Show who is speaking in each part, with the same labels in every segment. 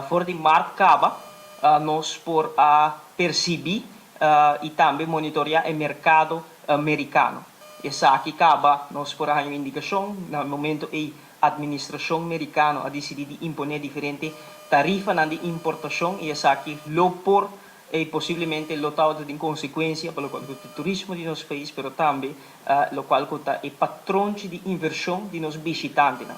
Speaker 1: Voor die markt acaba, nós por perceber e também monitorear o mercado americano. Esaki acaba, nós por a indicação, no momento a Administracion Mericano a decidido imponer diferente tarifanan de importação e esaki lo por e possivelmente lotado de consequência pelo qual o turismo de nosso país, pero também lo qual conta é patrão de inversão de nos visitantes.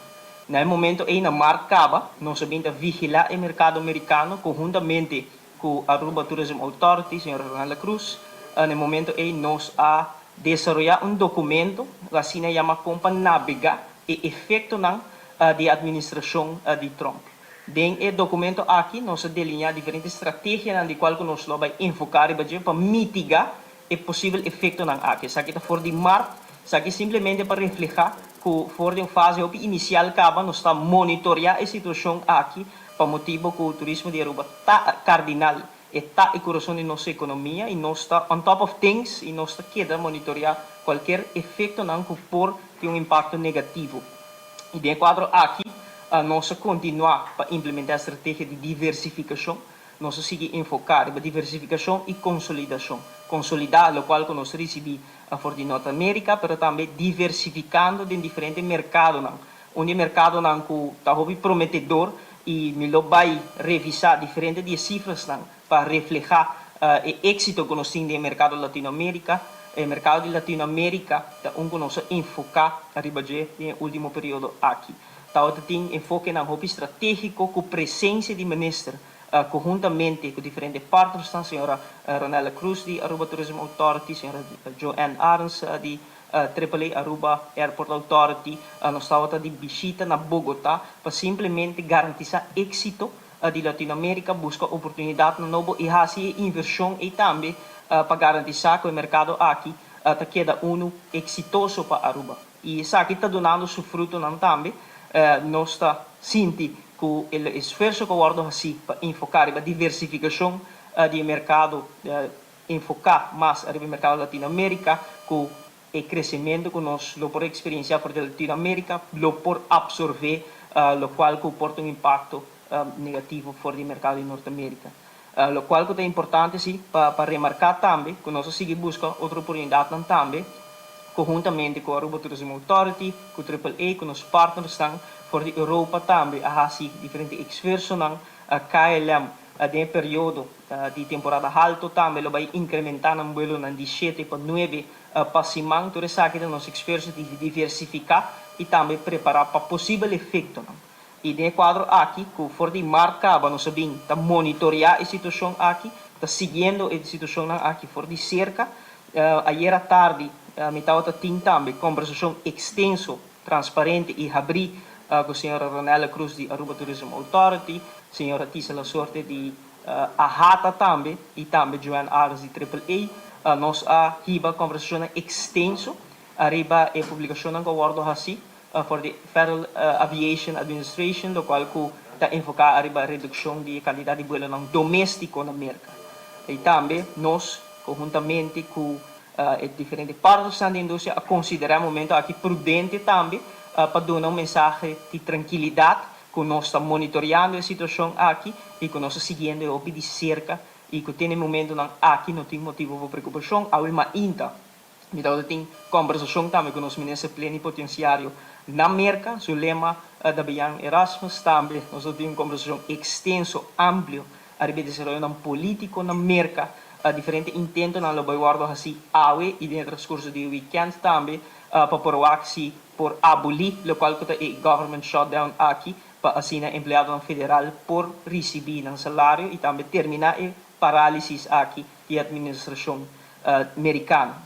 Speaker 1: No momento na marca acaba, nós sabemos vigilar o mercado americano conjuntamente com a Aruba Tourism Authority, senhora Ronaldo Cruz. No momento nós desenvolver documento, assim se chama como navegar e efectonan de administração de Trump. Dentro do documento aqui, nós delinear diferentes estratégias de qual nós vamos enfocar para mitigar o possível efeito aqui. Isso aqui está fora de marca, isso aqui simplesmente para refletir que fora de uma fase inicial acaba, nós estamos monitorear a situação aqui, para motivo que o turismo de Aruba está cardinal, está o coração de nossa economia e nós está on top of things e nós está queda monitorear qualquer efeito que por ter impacto negativo. E de quadro aqui, nós continuar para implementar a estratégia de diversificação, nós seguir enfocar em diversificação e consolidação. Consolidar o qual nós recebemos fora de Norte América, mas também diversificando em diferentes mercados. Onde mercado que está prometedor e me lo vai revisar diferentes cifras para refletir o êxito que nós temos no mercado Latinoamérica. O mercado de Latinoamérica é que nós enfocar no último período aqui. Tem enfoque na roupa estratégico com presença de ministro conjuntamente com diferentes partners, a senhora Ronaldo Cruz de Aruba Tourism Authority, a senhora Joanne Arns de AAA Aruba Airport Authority, nós estamos de visita na Bogotá para simplesmente garantir êxito de Latinoamérica, buscar oportunidade no novo e fazer inversão e também para garantir que o mercado aqui queda exitoso para Aruba. E isso aqui está dando seu fruto também. Nós está sentindo que o esforço que o governo faz para enfocar a diversificação do mercado, enfocar mais no mercado Latinoamérica, com o crescimento que nós por experienciar por Latinoamérica, por absorver, o qual comporta impacto negativo fora do mercado de Norte América. O qual é importante para remarcar também que nós seguimos buscando outra oportunidade também, conjuntamente com a Aruba Tourism Authority, com o AAA, com os partners fora de Europa também, a fazer diferentes esforços KLM no período de temporada alta também, vai incrementar no vuelo de 7 para 9 passamento, tudo isso aqui nos esforços de diversificar e também preparar para possível efeito. E de quadro aqui, que fora de marca, nós sabemos, monitorear a situação aqui, está seguindo a situação aqui fora de cerca. Ayer à tarde, me estava tendo também conversação extensa, transparente e abrir com a senhora Ronaldo Cruz de Aruba Tourism Authority, a senhora Cicilia FAA de AHATA também, e também Joanne Arns de AAA. Nós riba conversação extensa, arriba a publicação que o governo faz for the Federal Aviation Administration, do qual está enfocado na redução de qualidade de vuelo doméstico na Merca. E também nós, conjuntamente com diferentes partes da indústria, consideramos o momento aqui prudente também para dar mensagem de tranquilidade, que nós estamos monitoreando a situação aqui e que nós estamos seguindo de cerca e que tem momento aqui não tem motivo de preocupação, ainda tem conversação também com os ministros plenipotenciários na Merca, o lema da Bian Erasmus também, nós temos conversação extensa, ampla, a desenvolver um político na Merca, diferente intento na guarda assim, awe e dentro do transcurso do weekend também, para provar por abolir o qual é o government shutdown aqui, para assim empregado federal por receber um salário e também terminar a parálise aqui da administração americana.